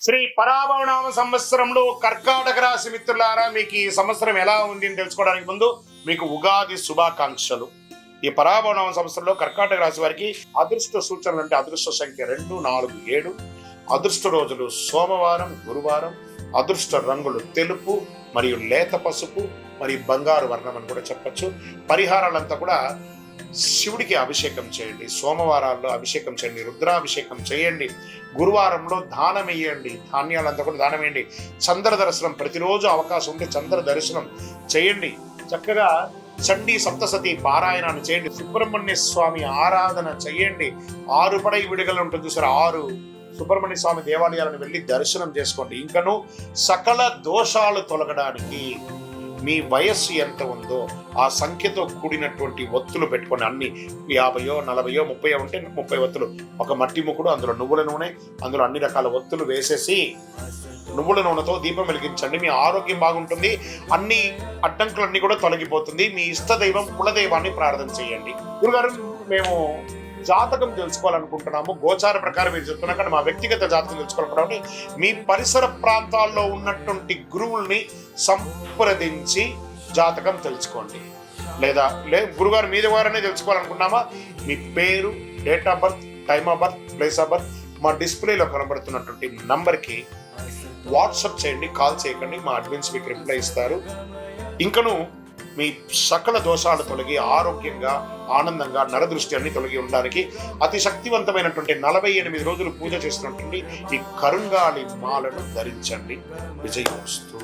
శ్రీ పరాభవనామ సంవత్సరంలో కర్కాటక రాశి మిత్రులారా, మీకు ఈ సంవత్సరం ఎలా ఉంది అని తెలుసుకోవడానికి ముందు మీకు ఉగాది శుభాకాంక్షలు. ఈ పరాభవనామ సంవత్సరంలో కర్కాటక రాశి వారికి అదృష్ట సూచనలు అంటే అదృష్ట సంఖ్య 2, 4, 7, అదృష్ట రోజులు సోమవారం, గురువారం, అదృష్ట రంగులు తెలుపు మరియు లేత పసుపు మరియు బంగారు వర్ణం అని కూడా చెప్పచ్చు. పరిహారాలంతా కూడా శివుడికి అభిషేకం చేయండి, సోమవారాల్లో అభిషేకం చేయండి, రుద్రాభిషేకం చేయండి, గురువారంలో దానం వేయండి, ధాన్యాలంతా కూడా దానం వేయండి. చంద్ర దర్శనం ప్రతిరోజు అవకాశం ఉంటే చంద్ర దర్శనం చేయండి. చక్కగా చండీ సప్తసతి పారాయణాన్ని చేయండి, సుబ్రహ్మణ్య స్వామి ఆరాధన చేయండి. 6 పడై విడుదల ఉంటుంది చూసారు, 6 సుబ్రహ్మణ్య స్వామి దేవాలయాలను వెళ్ళి దర్శనం చేసుకోండి. ఇంకను సకల దోషాలు తొలగడానికి మీ వయస్సు ఎంత ఉందో ఆ సంఖ్యతో కూడినటువంటి ఒత్తులు పెట్టుకొని, అన్ని 50, 40, 30 ఉంటే 30 ఒత్తులు, ఒక మట్టి ముక్కుడు, అందులో నువ్వుల నూనె, అందులో అన్ని రకాల ఒత్తులు వేసేసి నువ్వుల నూనెతో దీపం వెలిగించండి. మీ ఆరోగ్యం బాగుంటుంది, అన్ని అడ్డంకులన్నీ కూడా తొలగిపోతుంది. మీ ఇష్ట దైవం కులదైవాన్ని ప్రార్థన చేయండి. గురుగారు, మేము జాతకం తెలుసుకోవాలనుకుంటున్నాము, గోచార ప్రకారం మీరు చెప్తున్నా కానీ మా వ్యక్తిగత జాతకం తెలుసుకోవాలనుకుంటున్నాము. మీ పరిసర ప్రాంతాల్లో ఉన్నటువంటి గురువుల్ని సంప్రదించి జాతకం తెలుసుకోండి. లేదా గురుగారు మీ ద్వారానే తెలుసుకోవాలనుకున్నామా, మీ పేరు, date of birth, time of birth, place of birth మా డిస్ప్లేలో కనబడుతున్నటువంటి నంబర్కి వాట్సాప్ చేయండి, కాల్ చేయకండి, మా అడ్మిన్స్ మీకు రిప్లై ఇస్తారు. ఇంకను మీ సకల దోషాలు తొలగి ఆరోగ్యంగా, ఆనందంగా, నరదృష్టి అన్ని తొలగి ఉండడానికి అతి శక్తివంతమైనటువంటి 48 రోజులు పూజ చేస్తున్నటువంటి ఈ కరుంగాళి మాలను ధరించండి. విజయోస్తు.